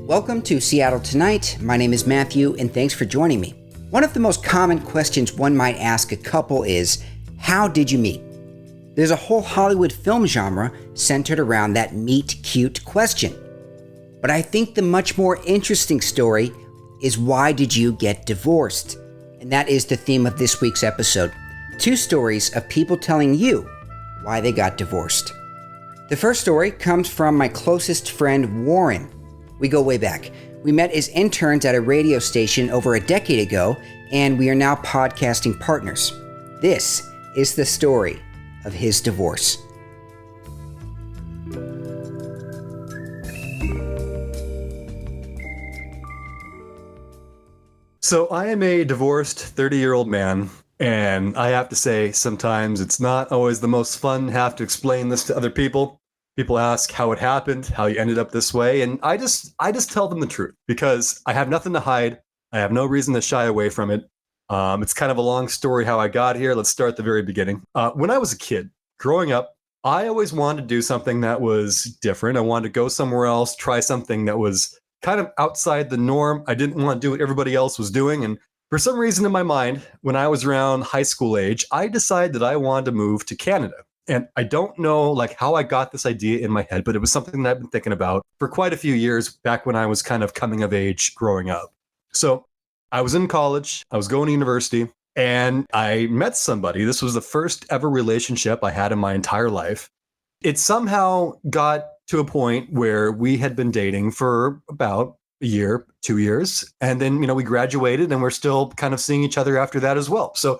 Welcome to Seattle Tonight. My name is Matthew, and thanks for joining me. One of the most common questions one might ask a couple is, how did you meet? There's a whole Hollywood film genre centered around that meet cute question. But I think the much more interesting story is, why did you get divorced? And that is the theme of this week's episode. 2 stories of people telling you why they got divorced. The first story comes from my closest friend, Warren. We go way back. We met as interns at a radio station over a decade ago, and we are now podcasting partners. This is the story of his divorce. So I am a divorced 30-year-old man, and I have to say, sometimes it's not always the most fun to have to explain this to other people. People ask how it happened, how you ended up this way, and I just tell them the truth because I have nothing to hide. I have no reason to shy away from it. It's kind of a long story how I got here. Let's start at the very beginning. When I was a kid, growing up, I always wanted to do something that was different. I wanted to go somewhere else, try something that was kind of outside the norm. I didn't want to do what everybody else was doing. And for some reason in my mind, when I was around high school age, I decided that I wanted to move to Canada. And I don't know how I got this idea in my head, but it was something that I've been thinking about for quite a few years back when I was kind of coming of age growing up. So I was in college, I was going to university, and I met somebody. This was the first ever relationship I had in my entire life. It somehow got to a point where we had been dating for about a year, 2 years. And then, we graduated and we're still kind of seeing each other after that as well. So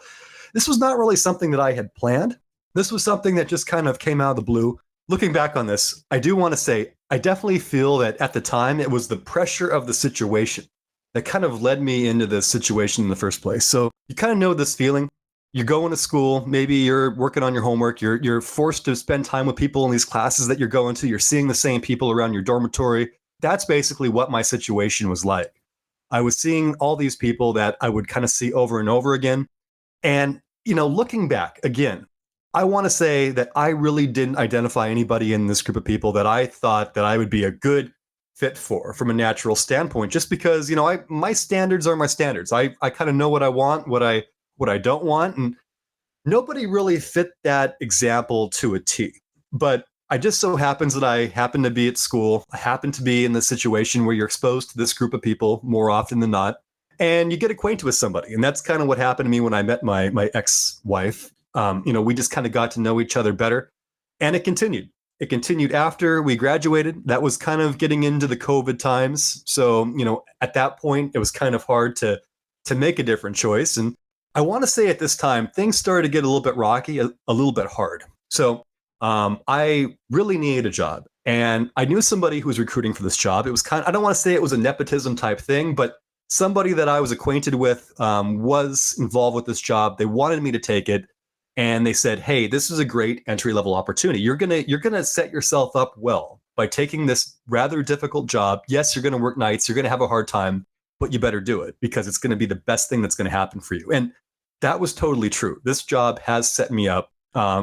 this was not really something that I had planned. This was something that just kind of came out of the blue. Looking back on this, I do want to say, I definitely feel that at the time, it was the pressure of the situation that kind of led me into this situation in the first place. So you kind of know this feeling. You're going to school, maybe you're working on your homework, you're forced to spend time with people in these classes that you're going to, you're seeing the same people around your dormitory. That's basically what my situation was like. I was seeing all these people that I would kind of see over and over again. And, looking back again, I want to say that I really didn't identify anybody in this group of people that I thought that I would be a good fit for from a natural standpoint, just because, my standards are my standards. I kind of know what I want, what I don't want. And nobody really fit that example to a T. But I just so happens that I happen to be at school. I happen to be in the situation where you're exposed to this group of people more often than not. And you get acquainted with somebody. And that's kind of what happened to me when I met my ex-wife. We just kind of got to know each other better. And it continued. It continued after we graduated. That was kind of getting into the COVID times. So, at that point, it was kind of hard to make a different choice. And I want to say at this time, things started to get a little bit rocky, a little bit hard. So I really needed a job. And I knew somebody who was recruiting for this job. It was I don't want to say it was a nepotism type thing, but somebody that I was acquainted with was involved with this job. They wanted me to take it. And they said, hey, this is a great entry-level opportunity. You're gonna set yourself up well by taking this rather difficult job. Yes, you're gonna work nights, you're gonna have a hard time, but you better do it because it's gonna be the best thing that's gonna happen for you. And that was totally true. This job has set me up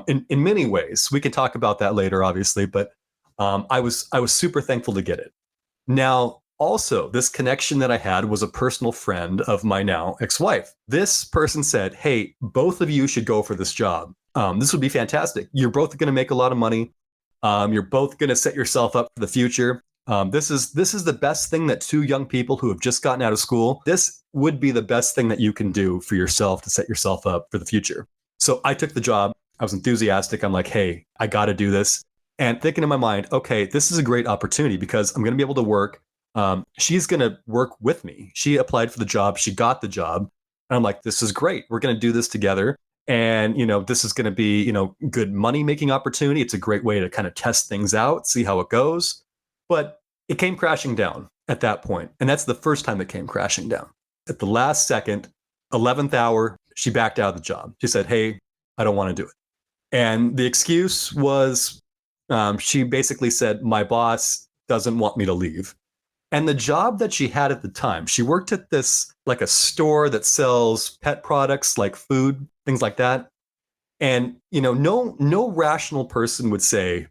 in many ways. We can talk about that later, obviously, but I was super thankful to get it. Now, also, this connection that I had was a personal friend of my now ex-wife. This person said, hey, both of you should go for this job. This would be fantastic. You're both going to make a lot of money. You're both going to set yourself up for the future. This is the best thing that 2 young people who have just gotten out of school, this would be the best thing that you can do for yourself to set yourself up for the future. So I took the job. I was enthusiastic. I'm like, hey, I got to do this. And thinking in my mind, okay, this is a great opportunity because I'm going to be able to work. She's going to work with me. She applied for the job. She got the job. And I'm like, this is great. We're going to do this together. And, this is going to be, good money making opportunity. It's a great way to kind of test things out, see how it goes. But it came crashing down at that point. And that's the first time it came crashing down. At the last second, 11th hour, she backed out of the job. She said, hey, I don't want to do it. And the excuse was, she basically said, my boss doesn't want me to leave. And the job that she had at the time, she worked at this, a store that sells pet products like food, things like that. And, no rational person would say,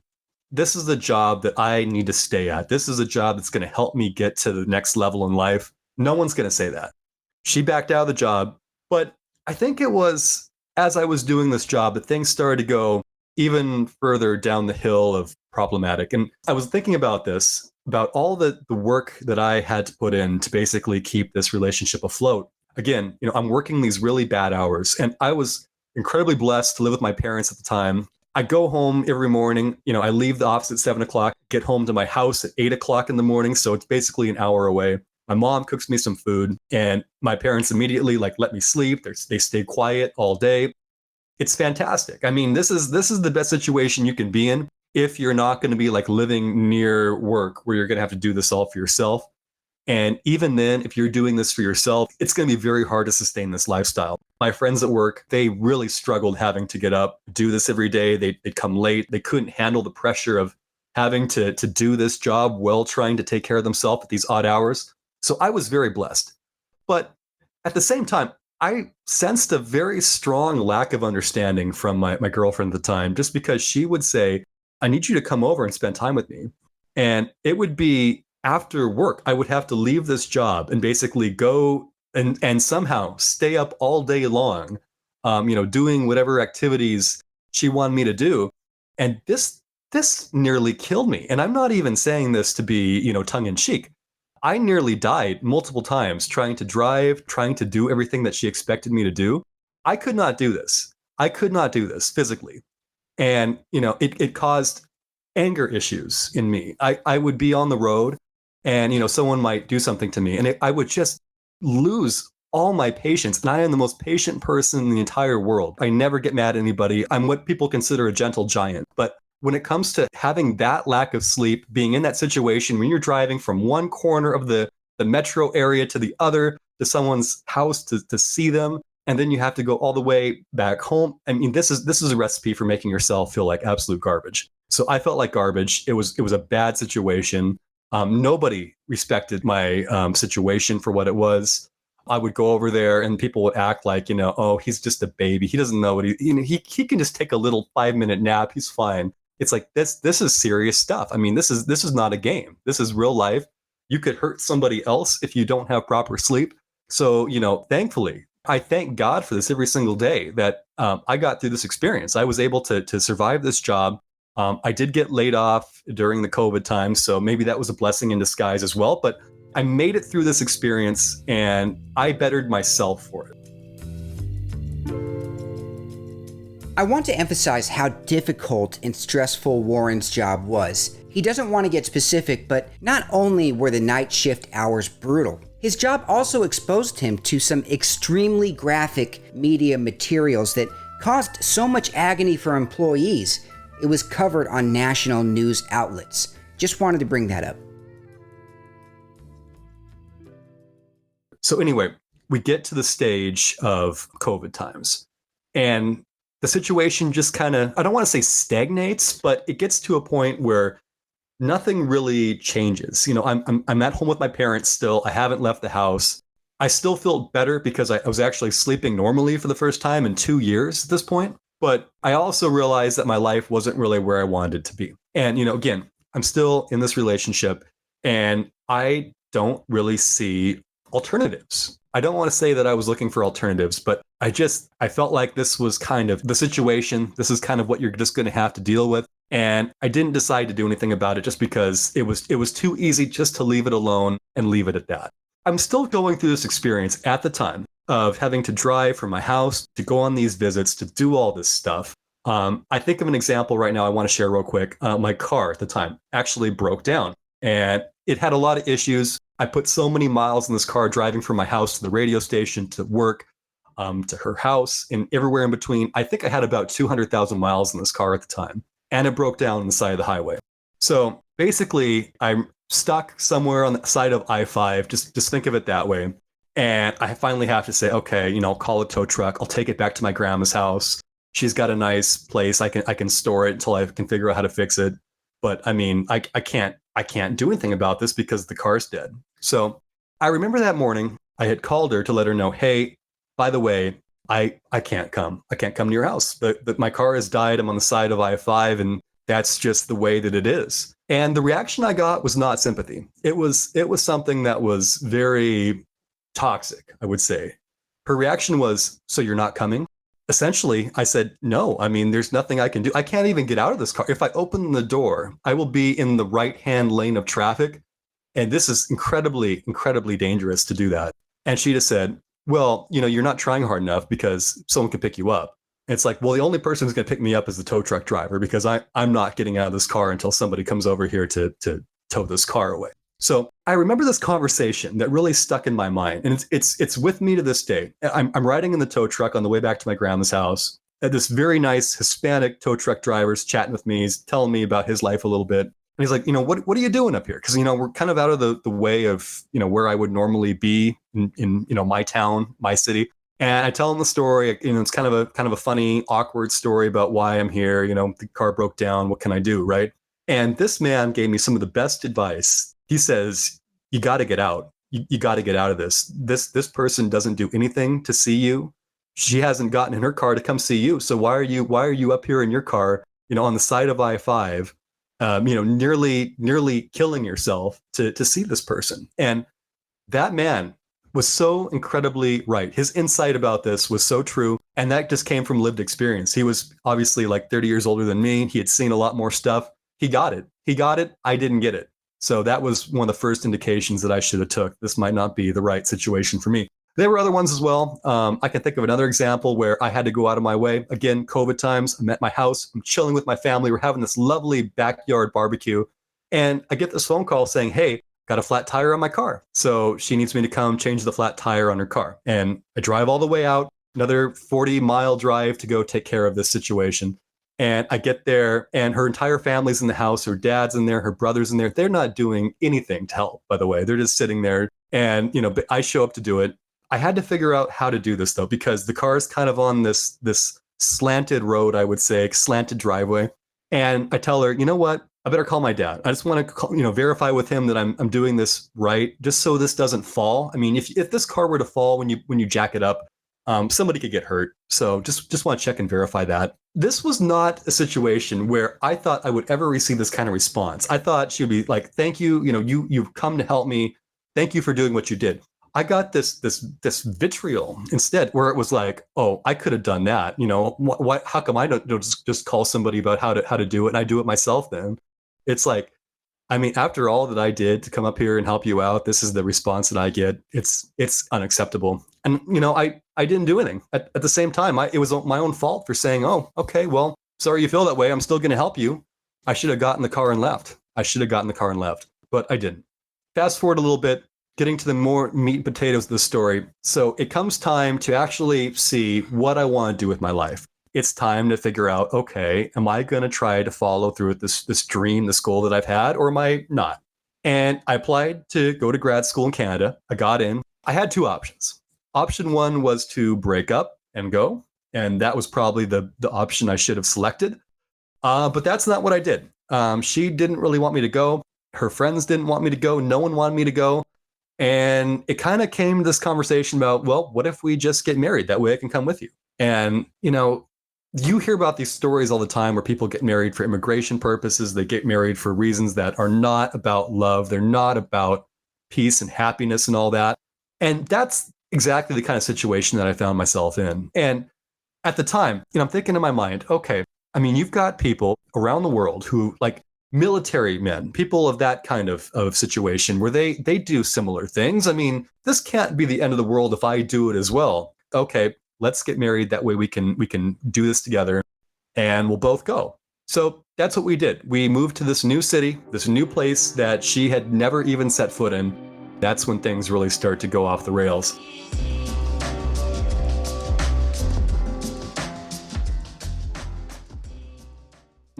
this is the job that I need to stay at. This is a job that's going to help me get to the next level in life. No one's going to say that. She backed out of the job, but I think it was as I was doing this job that things started to go even further down the hill of problematic. And I was thinking about this, about all the work that I had to put in to basically keep this relationship afloat. Again, I'm working these really bad hours, and I was incredibly blessed to live with my parents at the time. I go home every morning. I leave the office at 7 o'clock, get home to my house at 8 o'clock in the morning. So it's basically an hour away. My mom cooks me some food, and my parents immediately let me sleep. They stay quiet all day. It's fantastic. I mean, this is the best situation you can be in if you're not going to be living near work where you're going to have to do this all for yourself. And even then, if you're doing this for yourself, it's going to be very hard to sustain this lifestyle. My friends at work, they really struggled having to get up, do this every day. They'd come late. They couldn't handle the pressure of having to do this job while trying to take care of themselves at these odd hours. So I was very blessed. But at the same time, I sensed a very strong lack of understanding from my girlfriend at the time, just because she would say, I need you to come over and spend time with me. And it would be after work. I would have to leave this job and basically go and somehow stay up all day long, doing whatever activities she wanted me to do. And this nearly killed me. And I'm not even saying this to be, tongue in cheek. I nearly died multiple times trying to drive, trying to do everything that she expected me to do. I could not do this. I could not do this physically. And, it caused anger issues in me. I would be on the road and, someone might do something to me and I would just lose all my patience. And I am the most patient person in the entire world. I never get mad at anybody. I'm what people consider a gentle giant. But when it comes to having that lack of sleep, being in that situation when you're driving from one corner of the metro area to the other, to someone's house to see them, and then you have to go all the way back home. I mean, this is a recipe for making yourself feel like absolute garbage. So I felt like garbage. It was a bad situation. Nobody respected my situation for what it was. I would go over there and people would act like, oh, he's just a baby. He doesn't know what he can just take a little 5-minute nap. He's fine. It's like this is serious stuff. I mean, this is not a game. This is real life. You could hurt somebody else if you don't have proper sleep. So, thankfully, I thank God for this every single day that I got through this experience. I was able to survive this job. I did get laid off during the COVID time, so maybe that was a blessing in disguise as well. But I made it through this experience and I bettered myself for it. I want to emphasize how difficult and stressful Warren's job was. He doesn't want to get specific, but not only were the night shift hours brutal, his job also exposed him to some extremely graphic media materials that caused so much agony for employees. It was covered on national news outlets. Just wanted to bring that up. So anyway, we get to the stage of COVID times, and the situation just kind of, I don't want to say stagnates, but it gets to a point where nothing really changes. I'm at home with my parents still. I haven't left the house. I still feel better because I was actually sleeping normally for the first time in 2 years at this point. But I also realized that my life wasn't really where I wanted it to be. And, again, I'm still in this relationship and I don't really see alternatives. I don't want to say that I was looking for alternatives, but I felt like this was kind of the situation. This is kind of what you're just going to have to deal with. And I didn't decide to do anything about it just because it was too easy just to leave it alone and leave it at that. I'm still going through this experience at the time of having to drive from my house to go on these visits, to do all this stuff. I think of an example right now I want to share real quick. My car at the time actually broke down and it had a lot of issues. I put so many miles in this car driving from my house to the radio station, to work, to her house, and everywhere in between. I think I had about 200,000 miles in this car at the time, and it broke down on the side of the highway. So basically, I'm stuck somewhere on the side of I-5. Just think of it that way. And I finally have to say, okay, I'll call a tow truck. I'll take it back to my grandma's house. She's got a nice place. I can store it until I can figure out how to fix it. But I mean, I can't do anything about this because the car's dead. So I remember that morning I had called her to let her know, hey, by the way, I can't come. I can't come to your house. My car has died. I'm on the side of I-5 and That's just the way that it is. And the reaction I got was not sympathy. It was something that was very toxic, I would say. Her reaction was, "So you're not coming?" Essentially, I said, "No, I mean, there's nothing I can do. I can't even get out of this car. If I open the door, I will be in the right-hand lane of traffic. And this is incredibly, incredibly dangerous to do that." And she just said, "Well, you're not trying hard enough because someone could pick you up." And it's like, well, the only person who's going to pick me up is the tow truck driver, because I'm not getting out of this car until somebody comes over here to tow this car away. So I remember this conversation that really stuck in my mind, and it's with me to this day. I'm riding in the tow truck on the way back to my grandma's house. This very nice Hispanic tow truck driver's chatting with me. He's telling me about his life a little bit. And he's like, what are you doing up here? Because, we're kind of out of the way of, where I would normally be in my town, my city. And I tell him the story. It's kind of a funny, awkward story about why I'm here. The car broke down. What can I do? Right. And this man gave me some of the best advice. He says, you got to get out. You got to get out of this. This person doesn't do anything to see you. She hasn't gotten in her car to come see you. So why are you up here in your car, on the side of I-5, nearly killing yourself to see this person? And that man was so incredibly right. His insight about this was so true. And that just came from lived experience. He was obviously like 30 years older than me. He had seen a lot more stuff. He got it. I didn't get it. So that was one of the first indications that I should have took. This might not be the right situation for me. There were other ones as well. I can think of another example where I had to go out of my way. Again, COVID times. I'm at my house. I'm chilling with my family. We're having this lovely backyard barbecue. And I get this phone call saying, "Hey, got a flat tire on my car. So she needs me to come change the flat tire on her car." And I drive all the way out, another 40-mile drive to go take care of this situation. And I get there, and her entire family's in the house. Her dad's in there, her brother's in there. They're not doing anything to help, by the way. They're just sitting there. And, but I show up to do it. I had to figure out how to do this, though, because the car is kind of on this slanted road, I would say, slanted driveway. And I tell her, "You know what? I better call my dad. I just want to, verify with him that I'm doing this right, just so this doesn't fall. I mean, if this car were to fall when you jack it up, somebody could get hurt. So just want to check and verify that." This was not a situation where I thought I would ever receive this kind of response. I thought she would be like, "Thank you. You've come to help me. Thank you for doing what you did." I got this vitriol instead, where it was like, "Oh, I could have done that. What? How come I don't just call somebody about how to do it, and I do it myself then?" It's like, I mean, after all that I did to come up here and help you out, this is the response that I get. It's unacceptable. And, I didn't do anything. At the same time, it was my own fault for saying, "Oh, okay, well, sorry you feel that way. I'm still going to help you." I should have gotten the car and left. But I didn't. Fast forward a little bit, getting to the more meat and potatoes of the story. So it comes time to actually see what I want to do with my life. It's time to figure out, okay, am I going to try to follow through with this dream, this goal that I've had, or am I not? And I applied to go to grad school in Canada. I got in. I had two options. Option one was to break up and go. And that was probably the option I should have selected. But that's not what I did. She didn't really want me to go. Her friends didn't want me to go. No one wanted me to go. And it kind of came to this conversation about, well, what if we just get married? That way I can come with you. And, you hear about these stories all the time where people get married for immigration purposes. They get married for reasons that are not about love. They're not about peace and happiness and all that. And that's exactly the kind of situation that I found myself in. And at the time, I'm thinking in my mind, okay, I mean, you've got people around the world who, like, military men, people of that kind of situation where they do similar things. I mean, this can't be the end of the world if I do it as well. Okay, let's get married. That way we can do this together and we'll both go. So that's what we did. We moved to this new city, this new place that she had never even set foot in. That's when things really start to go off the rails.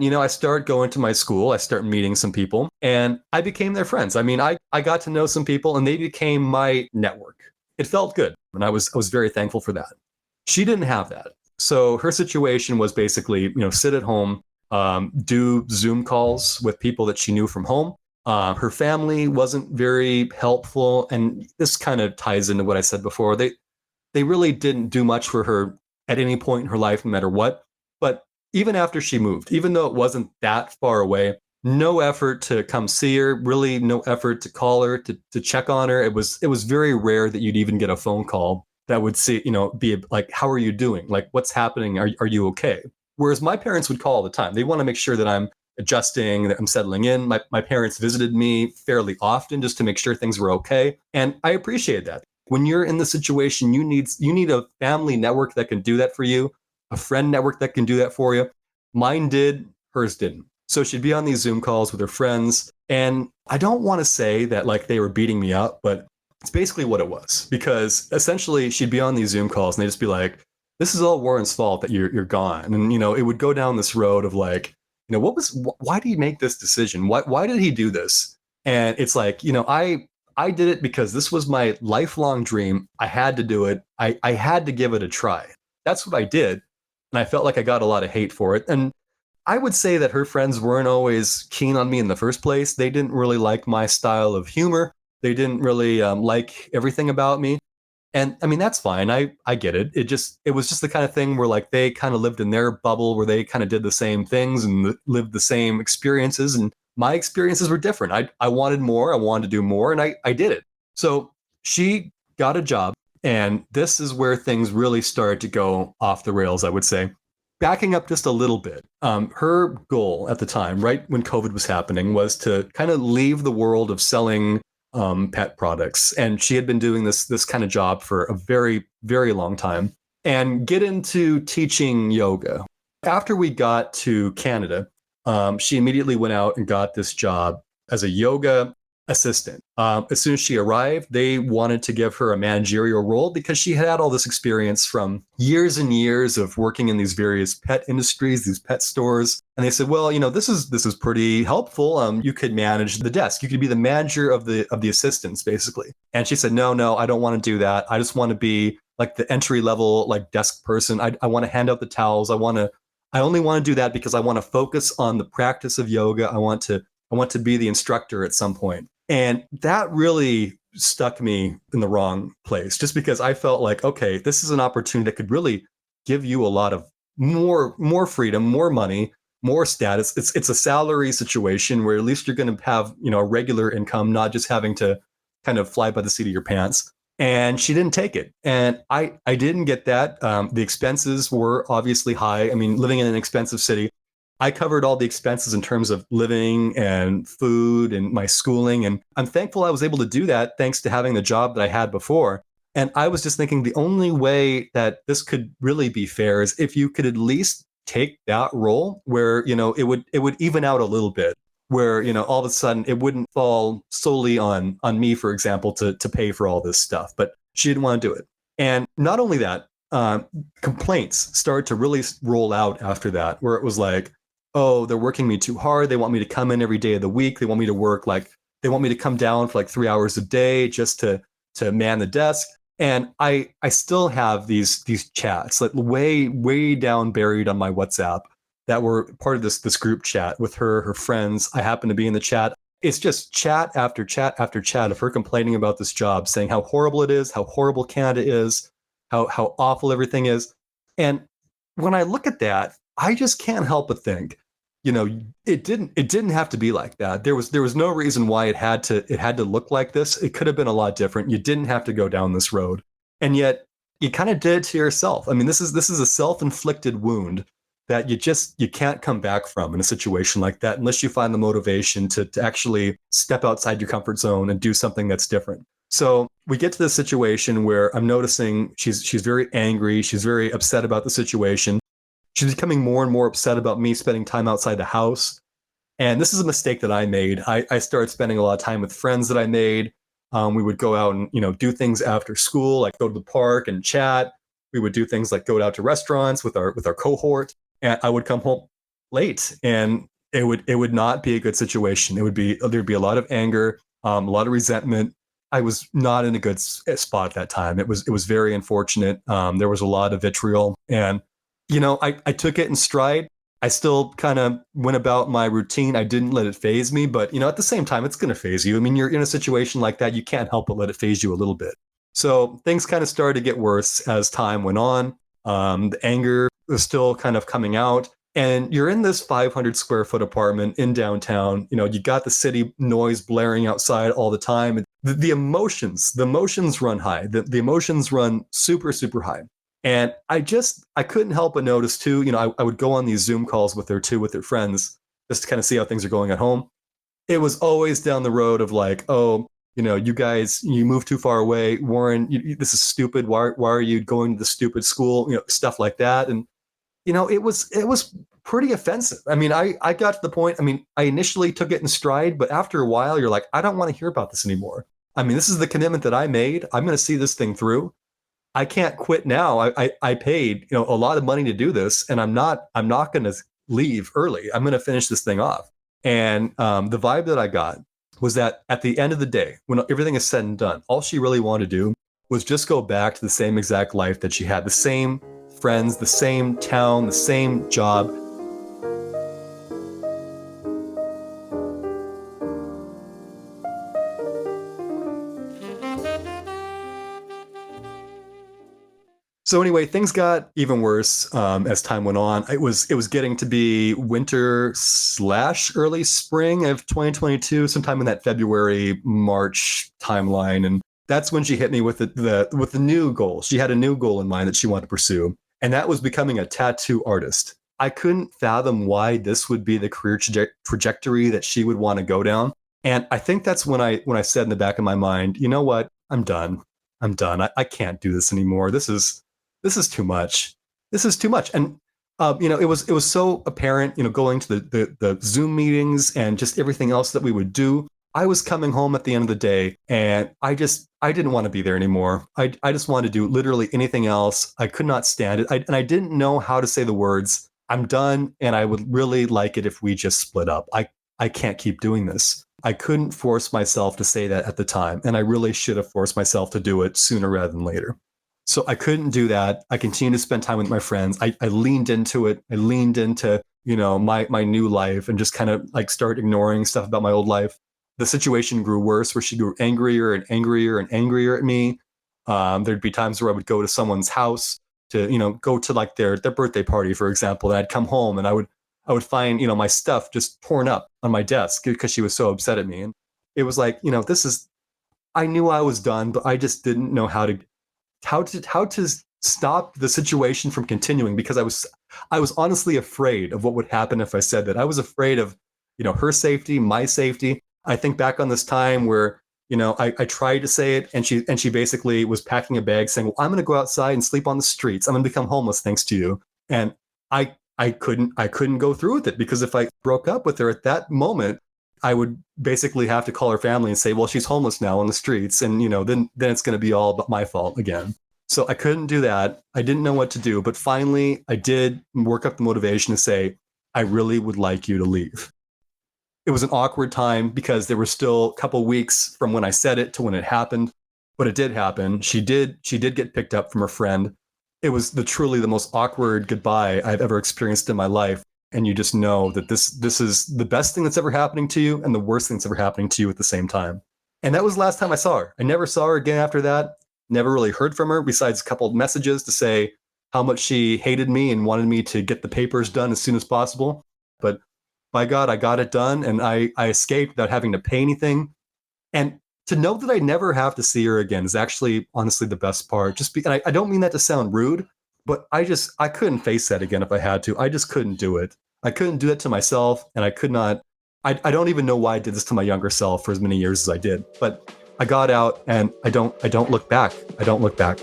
I start going to my school, I start meeting some people, and I became their friends. I mean, I got to know some people and they became my network. It felt good. And I was very thankful for that. She didn't have that. So her situation was basically, sit at home, do Zoom calls with people that she knew from home. Her family wasn't very helpful. And this kind of ties into what I said before. They really didn't do much for her at any point in her life, no matter what. But even after she moved, even though it wasn't that far away, no effort to come see her, really no effort to call her, to check on her. It was very rare that you'd even get a phone call that would say, be like, how are you doing? Like, what's happening? Are you okay? Whereas my parents would call all the time. They want to make sure that I'm adjusting, that I'm settling in. My parents visited me fairly often just to make sure things were okay. And I appreciate that. When you're in the situation, you need a family network that can do that for you, a friend network that can do that for you. Mine did, hers didn't. So she'd be on these Zoom calls with her friends. And I don't want to say that like they were beating me up, but it's basically what it was. Because essentially she'd be on these Zoom calls and they'd just be like, this is all Warren's fault that you're gone. And, it would go down this road of like, why did he make this decision? Why did he do this? And it's like, I did it because this was my lifelong dream. I had to do it. I had to give it a try. That's what I did. And I felt like I got a lot of hate for it. And I would say that her friends weren't always keen on me in the first place. They didn't really like my style of humor. They didn't really like everything about me. And I mean, that's fine. I get it. It was just the kind of thing where like they kind of lived in their bubble where they kind of did the same things and lived the same experiences. And my experiences were different. I wanted more. I wanted to do more. And I did it. So she got a job. And this is where things really started to go off the rails, I would say. Backing up just a little bit, her goal at the time, right when COVID was happening, was to kind of leave the world of selling pet products. And she had been doing this kind of job for a very, very long time and get into teaching yoga. After we got to Canada, she immediately went out and got this job as a yoga assistant. As soon as she arrived, they wanted to give her a managerial role because she had all this experience from years and years of working in these various pet industries, these pet stores. And they said, well, this is pretty helpful. You could manage the desk. You could be the manager of the assistants, basically. And she said, no, I don't want to do that. I just want to be like the entry level, like desk person. I want to hand out the towels. I only want to do that because I want to focus on the practice of yoga. I want to be the instructor at some point. And that really stuck me in the wrong place, just because I felt like, okay, this is an opportunity that could really give you a lot of more freedom, more money, more status. It's a salary situation where at least you're going to have, a regular income, not just having to kind of fly by the seat of your pants. And she didn't take it. And I didn't get that. The expenses were obviously high. I mean, living in an expensive city, I covered all the expenses in terms of living and food and my schooling. And I'm thankful I was able to do that thanks to having the job that I had before. And I was just thinking the only way that this could really be fair is if you could at least take that role where, it would even out a little bit, where, all of a sudden it wouldn't fall solely on me, for example, to pay for all this stuff. But she didn't want to do it. And not only that, complaints started to really roll out after that, where it was like, oh, they're working me too hard. They want me to come in every day of the week. They want me to work they want me to come down for like 3 hours a day just to man the desk. And I still have these chats like way down buried on my WhatsApp that were part of this group chat with her friends. I happen to be in the chat. It's just chat after chat after chat of her complaining about this job, saying how horrible it is, how horrible Canada is, how awful everything is. And when I look at that, I just can't help but think, it didn't have to be like that. There was no reason why it had to look like this. It could have been a lot different. You didn't have to go down this road. And yet you kind of did it to yourself. I mean, this is a self-inflicted wound that you can't come back from in a situation like that unless you find the motivation to actually step outside your comfort zone and do something that's different. So we get to this situation where I'm noticing she's very angry. She's very upset about the situation. She's becoming more and more upset about me spending time outside the house. And this is a mistake that I made. I started spending a lot of time with friends that I made. We would go out and, do things after school, like go to the park and chat. We would do things like go out to restaurants with our cohort. And I would come home late, and it would not be a good situation. There'd be a lot of anger, a lot of resentment. I was not in a good spot at that time. It was very unfortunate. There was a lot of vitriol, and I took it in stride. I still kind of went about my routine. I didn't let it phase me, but at the same time, it's going to phase you. I mean, you're in a situation like that, you can't help but let it phase you a little bit. So things kind of started to get worse as time went on. The anger was still kind of coming out. And you're in this 500 square foot apartment in downtown. You got the city noise blaring outside all the time. The emotions run high. The emotions run super, super high. And I couldn't help but notice too, I would go on these Zoom calls with her too, with her friends, just to kind of see how things are going at home. It was always down the road of like, oh, you guys, you moved too far away. Warren, this is stupid. Why are you going to the stupid school? Stuff like that. And it was pretty offensive. I mean, I got to the point, I mean, I initially took it in stride, but after a while, you're like, I don't want to hear about this anymore. I mean, this is the commitment that I made. I'm going to see this thing through. I can't quit now. I paid, a lot of money to do this, and I'm not going to leave early. I'm going to finish this thing off. And the vibe that I got was that at the end of the day, when everything is said and done, all she really wanted to do was just go back to the same exact life that she had, the same friends, the same town, the same job. So anyway, things got even worse as time went on. It was getting to be winter / early spring of 2022, sometime in that February March timeline, and that's when she hit me with the new goal. She had a new goal in mind that she wanted to pursue, and that was becoming a tattoo artist. I couldn't fathom why this would be the career trajectory that she would want to go down, and I think that's when I said in the back of my mind, you know what, I'm done. I can't do this anymore. This is too much. This is too much. And it was so apparent, going to the Zoom meetings and just everything else that we would do. I was coming home at the end of the day, and I didn't want to be there anymore. I just wanted to do literally anything else. I could not stand it. And I didn't know how to say the words, I'm done, and I would really like it if we just split up. I can't keep doing this. I couldn't force myself to say that at the time, and I really should have forced myself to do it sooner rather than later. So I couldn't do that. I continued to spend time with my friends. I leaned into it. I leaned into, my new life, and just kind of like start ignoring stuff about my old life. The situation grew worse, where she grew angrier and angrier and angrier at me. There'd be times where I would go to someone's house to, go to like their birthday party, for example, and I'd come home and I would find, my stuff just torn up on my desk because she was so upset at me. And it was like, I knew I was done, but I just didn't know how to stop the situation from continuing, because I was honestly afraid of what would happen if I said that. I was afraid of, her safety, my safety. I think back on this time where, I tried to say it, and she basically was packing a bag saying, well, I'm going to go outside and sleep on the streets. I'm going to become homeless thanks to you. And I couldn't go through with it, because if I broke up with her at that moment, I would basically have to call her family and say, well, she's homeless now on the streets. And, then it's going to be all but my fault again. So I couldn't do that. I didn't know what to do. But finally, I did work up the motivation to say, I really would like you to leave. It was an awkward time, because there were still a couple weeks from when I said it to when it happened. But it did happen. She did get picked up from her friend. It was truly the most awkward goodbye I've ever experienced in my life. And you just know that this is the best thing that's ever happening to you and the worst thing that's ever happening to you at the same time. And that was the last time I saw her. I never saw her again after that. Never really heard from her, besides a couple of messages to say how much she hated me and wanted me to get the papers done as soon as possible. But by God, I got it done, and I escaped without having to pay anything. And to know that I never have to see her again is actually, honestly, the best part. And I don't mean that to sound rude, but I couldn't face that again if I had to. I just couldn't do it. I couldn't do that to myself, and I could not. I don't even know why I did this to my younger self for as many years as I did. But I got out, and I don't look back. I don't look back.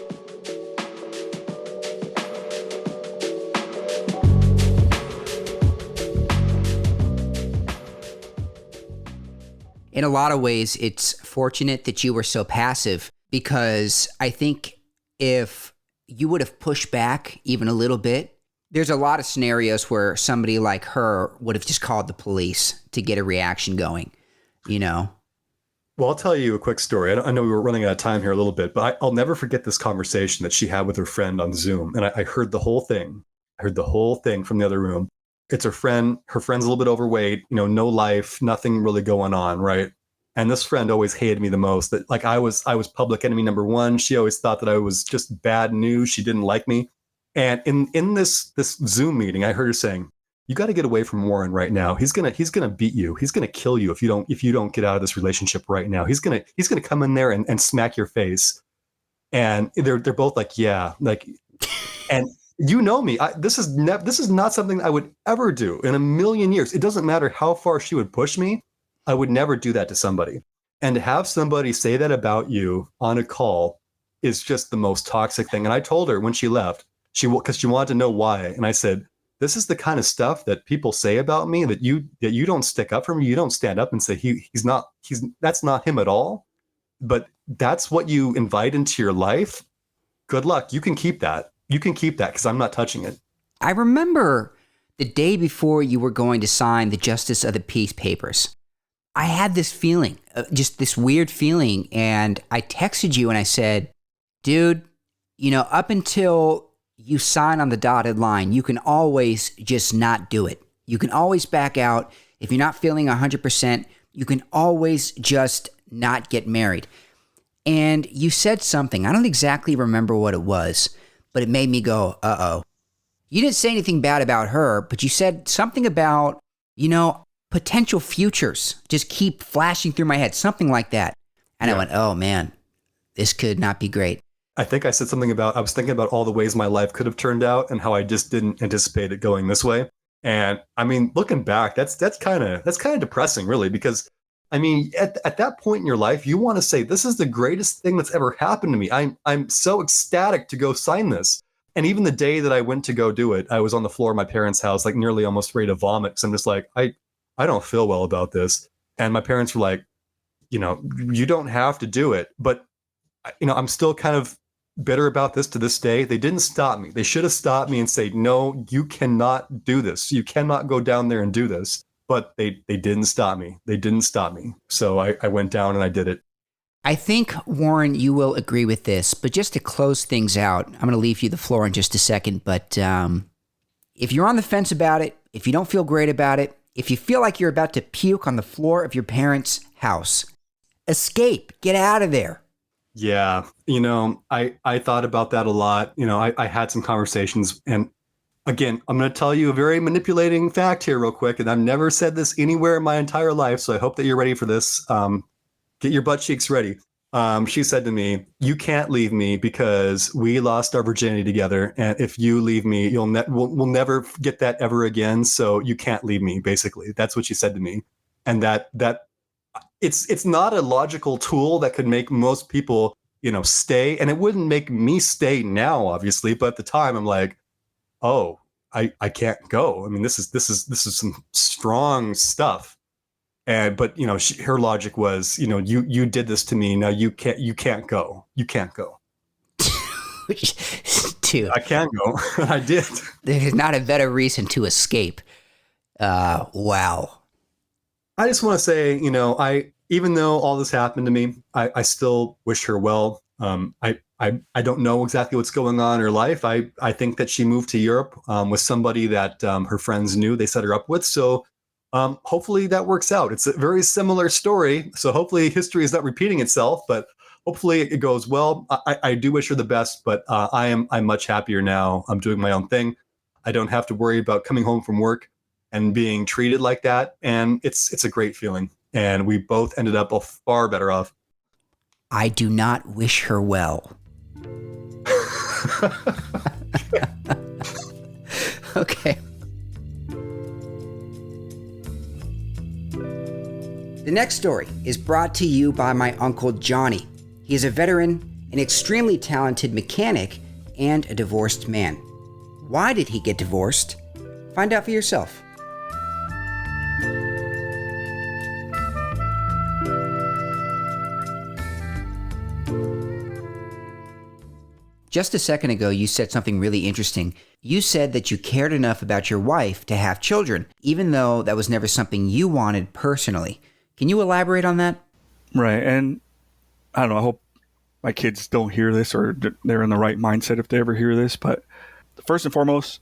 In a lot of ways, it's fortunate that you were so passive, because I think if you would have pushed back even a little bit, there's a lot of scenarios where somebody like her would have just called the police to get a reaction going, Well, I'll tell you a quick story. I know we were running out of time here a little bit, but I'll never forget this conversation that she had with her friend on Zoom. And I heard the whole thing. I heard the whole thing from the other room. It's her friend. Her friend's a little bit overweight, no life, nothing really going on, right? And this friend always hated me the most. That like I was public enemy number one. She always thought that I was just bad news. She didn't like me. And in this Zoom meeting, I heard her saying, you got to get away from Warren right now. He's gonna beat you. He's gonna kill you if you don't get out of this relationship right now. He's gonna come in there and smack your face. And they're both like, yeah, like, and you know me. This is not something I would ever do in a million years. It doesn't matter how far she would push me. I would never do that to somebody. And to have somebody say that about you on a call is just the most toxic thing. And I told her when she left, because she wanted to know why. And I said, this is the kind of stuff that people say about me, that you don't stick up for me. You don't stand up and say that's not him at all. But that's what you invite into your life. Good luck. You can keep that. You can keep that because I'm not touching it. I remember the day before you were going to sign the Justice of the Peace papers. I had this feeling, just this weird feeling, and I texted you and I said, dude, up until you sign on the dotted line, you can always just not do it. You can always back out. If you're not feeling 100%, you can always just not get married. And you said something, I don't exactly remember what it was, but it made me go, uh-oh. You didn't say anything bad about her, but you said something about, potential futures just keep flashing through my head, something like that. And I went, oh man, this could not be great. I think I said something about, I was thinking about all the ways my life could have turned out and how I just didn't anticipate it going this way. And I mean, looking back, that's kind of depressing, really, because I mean, at that point in your life, you want to say, this is the greatest thing that's ever happened to me. I'm so ecstatic to go sign this. And even the day that I went to go do it, I was on the floor of my parents' house, like nearly almost ready to vomit. Cause I'm just like, I don't feel well about this. And my parents were like, you don't have to do it. But, I'm still kind of bitter about this to this day. They didn't stop me. They should have stopped me and said, no, you cannot do this. You cannot go down there and do this. But they didn't stop me. They didn't stop me. So I went down and I did it. I think, Warren, you will agree with this. But just to close things out, I'm going to leave you the floor in just a second. But if you're on the fence about it, if you don't feel great about it, if you feel like you're about to puke on the floor of your parents' house, escape. Get out of there. Yeah. I thought about that a lot. I had some conversations. And again, I'm going to tell you a very manipulating fact here real quick. And I've never said this anywhere in my entire life. So I hope that you're ready for this. Get your butt cheeks ready. She said to me, you can't leave me because we lost our virginity together. And if you leave me, we'll never get that ever again. So you can't leave me, basically. That's what she said to me. And that it's not a logical tool that could make most people, stay. And it wouldn't make me stay now, obviously. But at the time, I'm like, oh, I can't go. I mean, this is some strong stuff. But her logic was, you did this to me. Now you can't go. You can't go. Dude, I can't go. I did. There's not a better reason to escape. Wow. I just want to say, even though all this happened to me, I still wish her well. I don't know exactly what's going on in her life. I think that she moved to Europe with somebody that her friends knew they set her up with. So hopefully that works out. It's a very similar story. So hopefully history is not repeating itself, but hopefully it goes well. I do wish her the best, but I'm much happier now. I'm doing my own thing. I don't have to worry about coming home from work and being treated like that. And it's a great feeling. And we both ended up far better off. I do not wish her well. Okay. The next story is brought to you by my Uncle Johnny. He is a veteran, an extremely talented mechanic, and a divorced man. Why did he get divorced? Find out for yourself. Just a second ago, you said something really interesting. You said that you cared enough about your wife to have children, even though that was never something you wanted personally. Can you elaborate on that? Right. And I don't know, I hope my kids don't hear this or they're in the right mindset if they ever hear this. But first and foremost,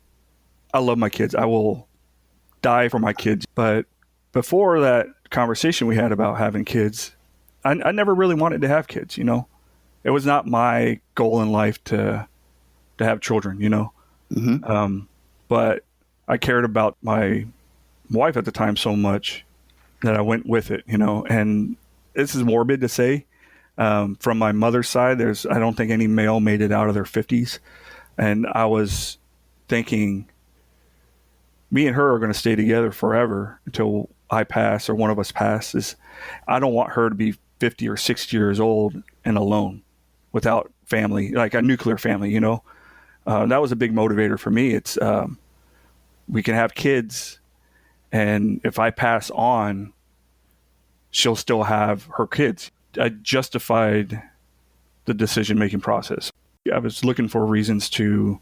I love my kids. I will die for my kids. But before that conversation we had about having kids, I never really wanted to have kids, It was not my goal in life to have children, Mm-hmm. But I cared about my wife at the time so much that I went with it, and this is morbid to say. From my mother's side, I don't think any male made it out of their 50s. And I was thinking, me and her are going to stay together forever until I pass or one of us passes. I don't want her to be 50 or 60 years old and alone without family, like a nuclear family, That was a big motivator for me. It's we can have kids, and if I pass on, she'll still have her kids. I justified the decision-making process. I was looking for reasons to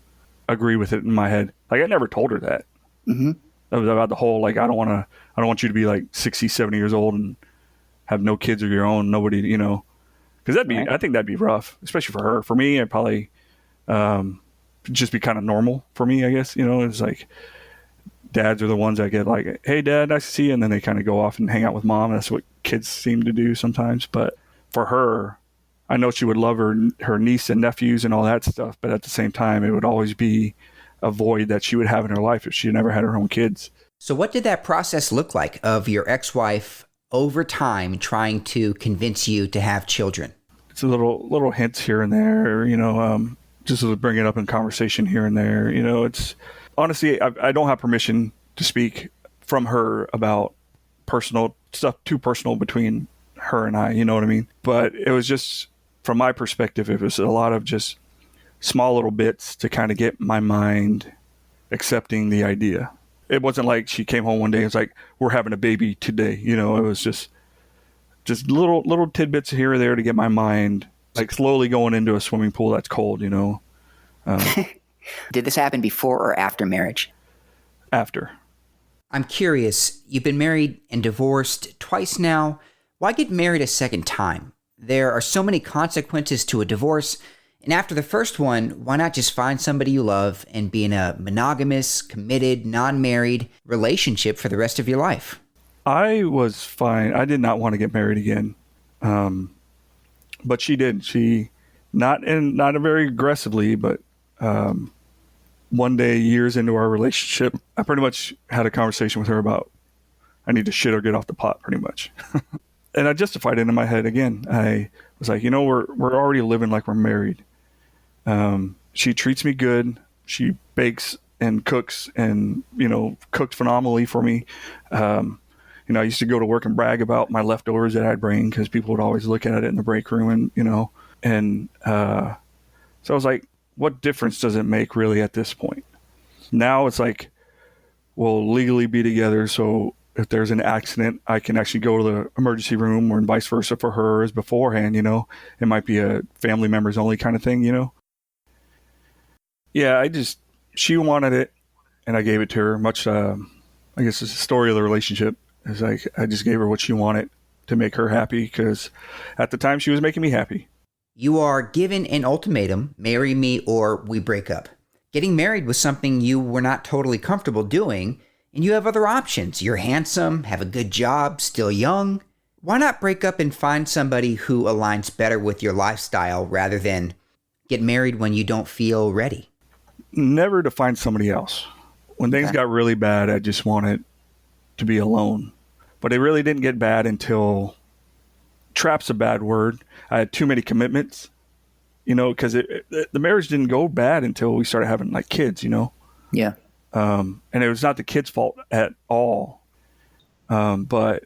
agree with it in my head. Like, I never told her that. Mm-hmm. That was about the whole, I don't want you to be like 60, 70 years old and have no kids of your own, nobody, because Right. I think that'd be rough, especially for her. For me, it'd probably just be kind of normal for me, I guess. It's like dads are the ones that get like, hey, Dad, nice to see you. And then they kind of go off and hang out with mom. That's what kids seem to do sometimes. But for her, I know she would love her niece and nephews and all that stuff. But at the same time, it would always be a void that she would have in her life if she never had her own kids. So what did that process look like of your ex-wife over time trying to convince you to have children? It's a little hints here and there, just to bring it up in conversation here and there. It's honestly, I don't have permission to speak from her about personal stuff, too personal between her and I, you know what I mean? But it was just, from my perspective, it was a lot of just small little bits to kind of get my mind accepting the idea. It wasn't like she came home one day and was like, we're having a baby today. It was just little tidbits here or there to get my mind like slowly going into a swimming pool that's cold, Did this happen before or after marriage? After. I'm curious, you've been married and divorced twice now. Why get married a second time? There are so many consequences to a divorce. And after the first one, why not just find somebody you love and be in a monogamous, committed, non-married relationship for the rest of your life? I was fine. I did not want to get married again. But she did. She, not very aggressively, but one day, years into our relationship, I pretty much had a conversation with her about, I need to shit or get off the pot, pretty much. And I justified it in my head again. I was like, we're already living like we're married. She treats me good. She bakes and cooks and, cooked phenomenally for me. I used to go to work and brag about my leftovers that I'd bring because people would always look at it in the break room and, so I was like, what difference does it make really at this point? Now it's like, we'll legally be together. So if there's an accident, I can actually go to the emergency room, or vice versa for her as beforehand, it might be a family members only kind of thing, Yeah, she wanted it and I gave it to her. Much, I guess it's the story of the relationship. It's like, I just gave her what she wanted to make her happy because at the time she was making me happy. You are given an ultimatum, marry me or we break up. Getting married was something you were not totally comfortable doing, and you have other options. You're handsome, have a good job, still young. Why not break up and find somebody who aligns better with your lifestyle rather than get married when you don't feel ready? Never to find somebody else. When things got really bad, I just wanted to be alone. But it really didn't get bad until, trap's a bad word, I had too many commitments, because the marriage didn't go bad until we started having like kids, Yeah. And it was not the kids' fault at all. But,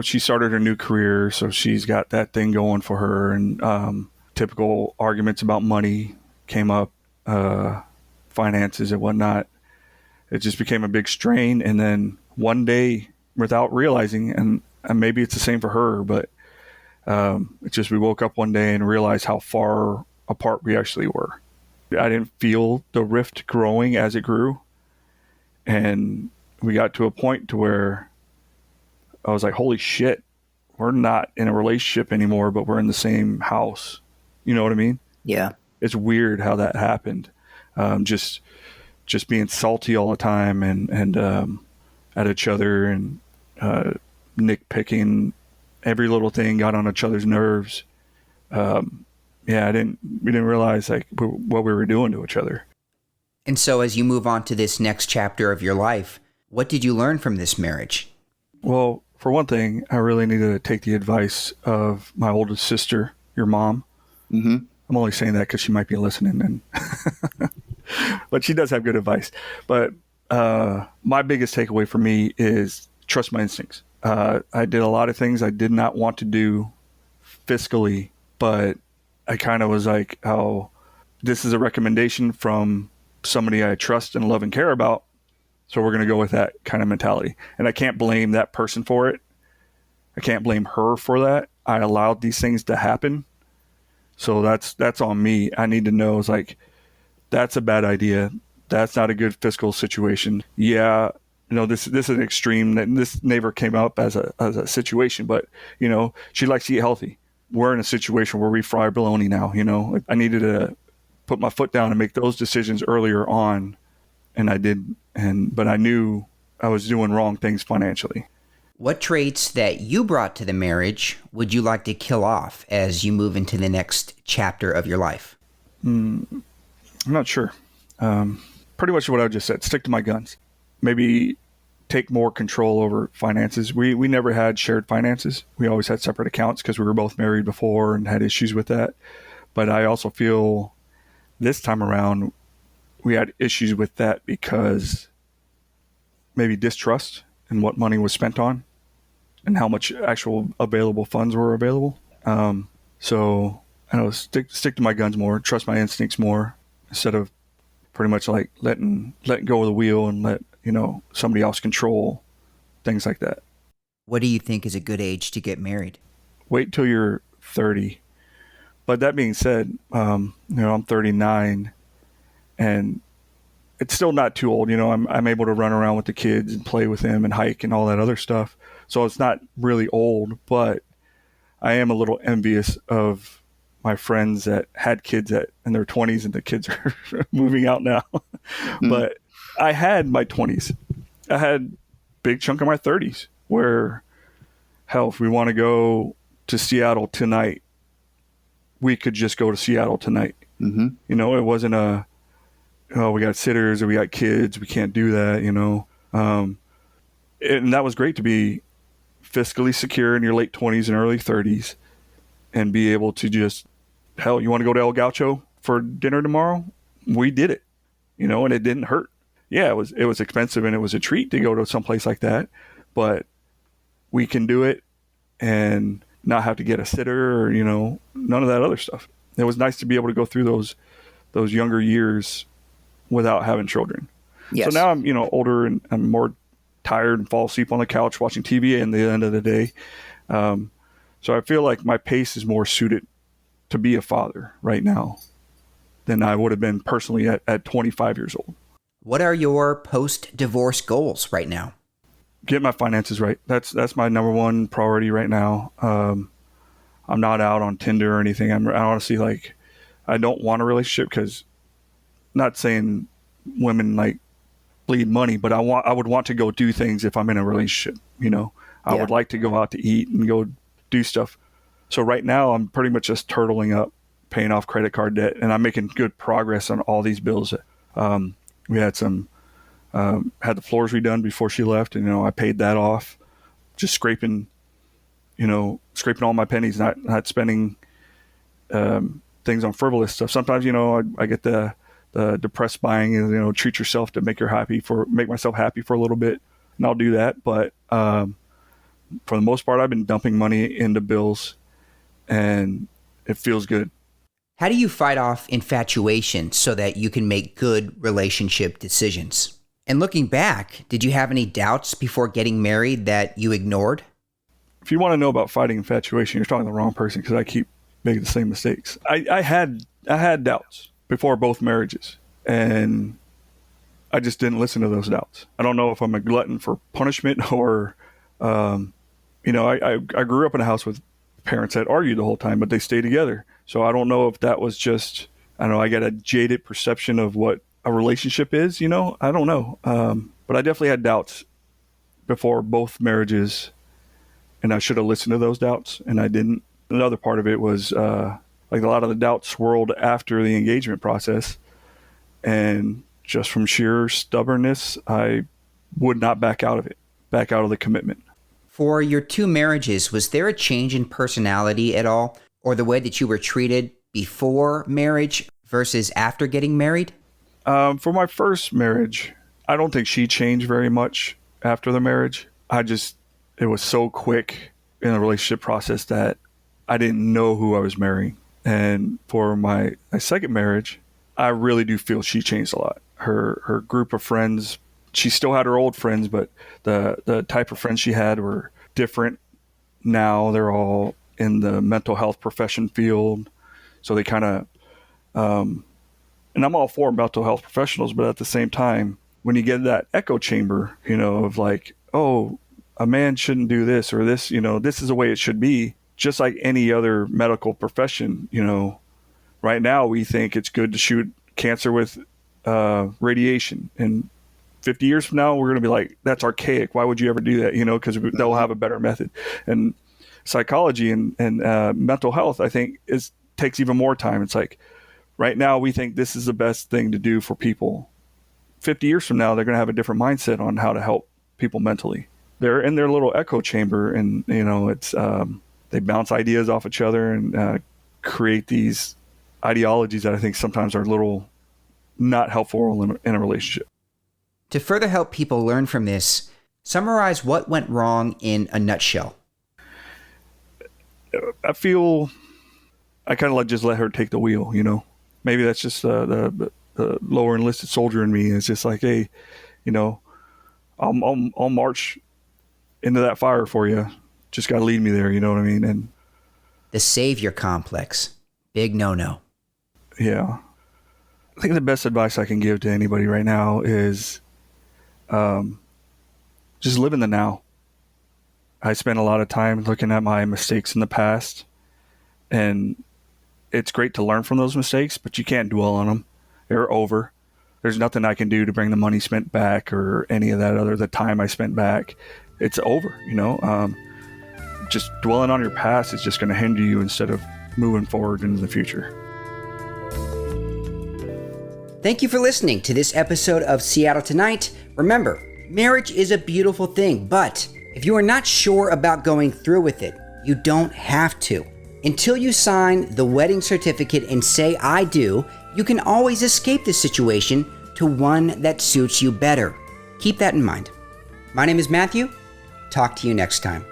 she started her new career, so she's got that thing going for her. And typical arguments about money came up, finances and whatnot. It just became a big strain. And then one day, without realizing, and maybe it's the same for her, but it's just we woke up one day and realized how far apart we actually were. I didn't feel the rift growing as it grew. And we got to a point to where I was like, holy shit, we're not in a relationship anymore, but we're in the same house. You know what I mean? Yeah. It's weird how that happened. Just being salty all the time and at each other and nitpicking every little thing, got on each other's nerves. We didn't realize like what we were doing to each other. And so as you move on to this next chapter of your life, what did you learn from this marriage? Well, for one thing, I really needed to take the advice of my oldest sister, your mom. Mm-hmm. I'm only saying that because she might be listening, and but she does have good advice. But my biggest takeaway for me is trust my instincts. I did a lot of things I did not want to do fiscally, but I kind of was like, oh, this is a recommendation from somebody I trust and love and care about. So we're going to go with that kind of mentality. And I can't blame that person for it. I can't blame her for that. I allowed these things to happen. So that's on me. I need to know, it's like, that's a bad idea. That's not a good fiscal situation. Yeah, this is an extreme. This never came up as a situation, but she likes to eat healthy. We're in a situation where we fry bologna now. I needed to put my foot down and make those decisions earlier on, and I did. But I knew I was doing wrong things financially. What traits that you brought to the marriage would you like to kill off as you move into the next chapter of your life? I'm not sure. Pretty much what I just said. Stick to my guns. Maybe take more control over finances. We never had shared finances. We always had separate accounts because we were both married before and had issues with that. But I also feel this time around we had issues with that because maybe distrust in what money was spent on and how much actual available funds were available. So I know, stick to my guns more, trust my instincts more, instead of pretty much like letting go of the wheel and let somebody else control things like that. What do you think is a good age to get married? Wait till you're 30. But that being said, I'm 39, and it's still not too old. I'm able to run around with the kids and play with them and hike and all that other stuff. So it's not really old, but I am a little envious of my friends that had kids in their 20s, and the kids are moving out now. But I had my 20s. I had a big chunk of my 30s where, hell, if we want to go to Seattle tonight, we could just go to Seattle tonight. Mm-hmm. It wasn't we got sitters or we got kids, we can't do that, and that was great to be fiscally secure in your late 20s and early 30s and be able to just, hell, you want to go to El Gaucho for dinner tomorrow? We did it, and it didn't hurt. Yeah, it was expensive and it was a treat to go to someplace like that, but we can do it and not have to get a sitter or, none of that other stuff. It was nice to be able to go through those younger years without having children. Yes. So now I'm, older and I'm more tired and fall asleep on the couch watching TV at the end of the day. So I feel like my pace is more suited to be a father right now than I would have been personally at 25 years old. What are your post-divorce goals right now? Get my finances right. That's my number one priority right now. I'm not out on Tinder or anything. I honestly, I don't want a relationship because, not saying women bleed money, but I would want to go do things if I'm in a relationship. I would like to go out to eat and go do stuff. So right now I'm pretty much just turtling up, paying off credit card debt, and I'm making good progress on all these bills. We had had the floors redone before she left, and I paid that off, just scraping all my pennies, not spending things on frivolous stuff. Sometimes I get the depressed buying, and treat yourself to make myself happy for a little bit, and I'll do that. But for the most part, I've been dumping money into bills, and it feels good. How do you fight off infatuation so that you can make good relationship decisions? And looking back, did you have any doubts before getting married that you ignored? If you want to know about fighting infatuation, you're talking to the wrong person, because I keep making the same mistakes. I had doubts before both marriages, and I just didn't listen to those doubts. I don't know if I'm a glutton for punishment or, I grew up in a house with parents that argued the whole time, but they stayed together. So I don't know if that was just, I got a jaded perception of what a relationship is, I don't know. But I definitely had doubts before both marriages, and I should have listened to those doubts, and I didn't. Another part of it was a lot of the doubts swirled after the engagement process, and just from sheer stubbornness, I would not back out of the commitment. For your 2 marriages, was there a change in personality at all, or the way that you were treated before marriage versus after getting married? For my first marriage, I don't think she changed very much after the marriage. It was so quick in the relationship process that I didn't know who I was marrying. And for my second marriage, I really do feel she changed a lot. Her group of friends, she still had her old friends, but the type of friends she had were different now. They're all in the mental health profession field. So they kind of, and I'm all for mental health professionals, but at the same time, when you get that echo chamber, of like, oh, a man shouldn't do this or this, this is the way it should be, just like any other medical profession, right now we think it's good to shoot cancer with radiation. And 50 years from now, we're going to be like, that's archaic. Why would you ever do that? Because they'll have a better method. And psychology and mental health, I think, takes even more time. It's like, right now we think this is the best thing to do for people. 50 years from now, they're going to have a different mindset on how to help people mentally. They're in their little echo chamber, and it's they bounce ideas off each other and create these ideologies that I think sometimes are a little not helpful in a relationship. To further help people learn from this, summarize what went wrong in a nutshell. I feel I kind of just let her take the wheel, Maybe that's just the lower enlisted soldier in me. It's just like, hey, I'll march into that fire for you. Just got to lead me there, you know what I mean? And the savior complex, big no-no. Yeah. I think the best advice I can give to anybody right now is just live in the now. I spent a lot of time looking at my mistakes in the past, and it's great to learn from those mistakes, but you can't dwell on them. They're over. There's nothing I can do to bring the money spent back or any of that the time I spent back. It's over, just dwelling on your past is just going to hinder you instead of moving forward into the future. Thank you for listening to this episode of Seattle Tonight. Remember, marriage is a beautiful thing, but if you are not sure about going through with it, you don't have to. Until you sign the wedding certificate and say, I do, you can always escape the situation to one that suits you better. Keep that in mind. My name is Matthew. Talk to you next time.